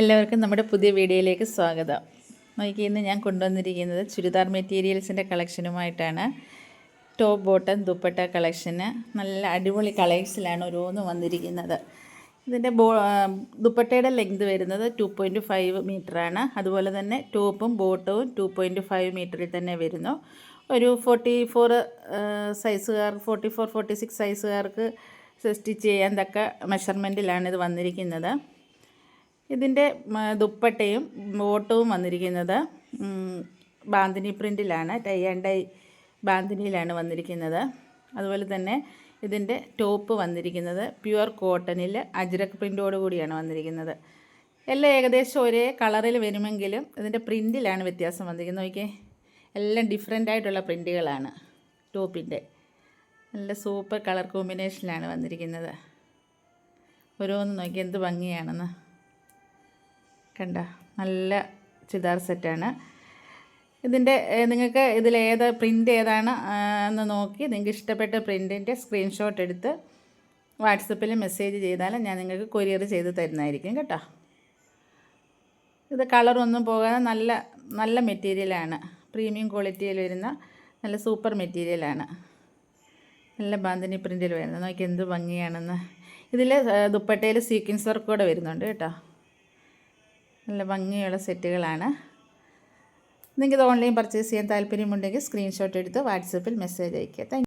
എല്ലാവർക്കും നമ്മുടെ പുതിയ വീഡിയോയിലേക്ക് സ്വാഗതം. നോക്കി ഇന്ന് ഞാൻ കൊണ്ടുവന്നിരിക്കുന്നത് ചുരിദാർ മെറ്റീരിയൽസിൻ്റെ കളക്ഷനുമായിട്ടാണ്. ടോപ്പ് ബോട്ടം ദുപ്പട്ട കളക്ഷന് നല്ല അടിപൊളി കളേഴ്സിലാണ് ഓരോന്നും വന്നിരിക്കുന്നത്. ഇതിൻ്റെ ദുപ്പട്ടയുടെ ലെങ്ത് വരുന്നത് 2.5 മീറ്ററാണ്. അതുപോലെ തന്നെ ടോപ്പും ബോട്ടവും 2.5 മീറ്ററിൽ തന്നെ വരുന്നു. ഒരു 44 സൈസുകാർ 46 സൈസുകാർക്ക് സ്റ്റിച്ച് ചെയ്യാൻ തക്ക മെഷർമെൻറ്റിലാണ് ഇത് വന്നിരിക്കുന്നത്. ഇതിൻ്റെ ദുപ്പട്ടയും ബോട്ടവും വന്നിരിക്കുന്നത് ബാന്തിനി പ്രിൻറ്റിലാണ്, ടൈ ആൻഡ് ഡൈ ബാന്തിനിയിലാണ് വന്നിരിക്കുന്നത്. അതുപോലെ തന്നെ ഇതിൻ്റെ ടോപ്പ് വന്നിരിക്കുന്നത് പ്യുവർ കോട്ടണിൽ അജ്രക് പ്രിൻറ്റോട് കൂടിയാണ് വന്നിരിക്കുന്നത്. എല്ലാം ഏകദേശം ഒരേ കളറിൽ വരുമെങ്കിലും ഇതിൻ്റെ പ്രിൻറ്റിലാണ് വ്യത്യാസം വന്നിരിക്കുന്നത്. നോക്കിയേ, എല്ലാം ഡിഫറെൻ്റ് ആയിട്ടുള്ള പ്രിൻറ്റുകളാണ്. ടോപ്പിൻ്റെ നല്ല സൂപ്പർ കളർ കോമ്പിനേഷനിലാണ് വന്നിരിക്കുന്നത്. ഓരോന്ന് നോക്കി എന്ത് ഭംഗിയാണെന്ന് കണ്ട. നല്ല ചുരിദാർ സെറ്റാണ്. ഇതിൻ്റെ നിങ്ങൾക്ക് ഇതിലേത് പ്രിൻ്റ് ഏതാണ് എന്ന് നോക്കി നിങ്ങൾക്ക് ഇഷ്ടപ്പെട്ട പ്രിൻറ്റിൻ്റെ സ്ക്രീൻഷോട്ട് എടുത്ത് വാട്സപ്പിൽ മെസ്സേജ് ചെയ്താൽ ഞാൻ നിങ്ങൾക്ക് കൊറിയർ ചെയ്ത് തരുന്നതായിരിക്കും കേട്ടോ. ഇത് കളറൊന്നും പോകാതെ നല്ല മെറ്റീരിയലാണ്. പ്രീമിയം ക്വാളിറ്റിയിൽ വരുന്ന നല്ല സൂപ്പർ മെറ്റീരിയലാണ്. നല്ല ബാന്തിനി പ്രിൻറ്റിൽ വരുന്നത്. നോക്കി എന്ത് ഭംഗിയാണെന്ന്. ഇതിൽ ദുപ്പട്ടയിൽ സീക്വൻസ് വർക്ക് കൂടെ വരുന്നുണ്ട് കേട്ടോ. നല്ല ഭംഗിയുള്ള സെറ്റുകളാണ്. നിങ്ങൾക്ക് ഇത് ഓൺലൈൻ പർച്ചേസ് ചെയ്യാൻ താല്പര്യമുണ്ടെങ്കിൽ സ്ക്രീൻഷോട്ട് എടുത്ത് വാട്സപ്പിൽ മെസ്സേജ് അയയ്ക്കുക.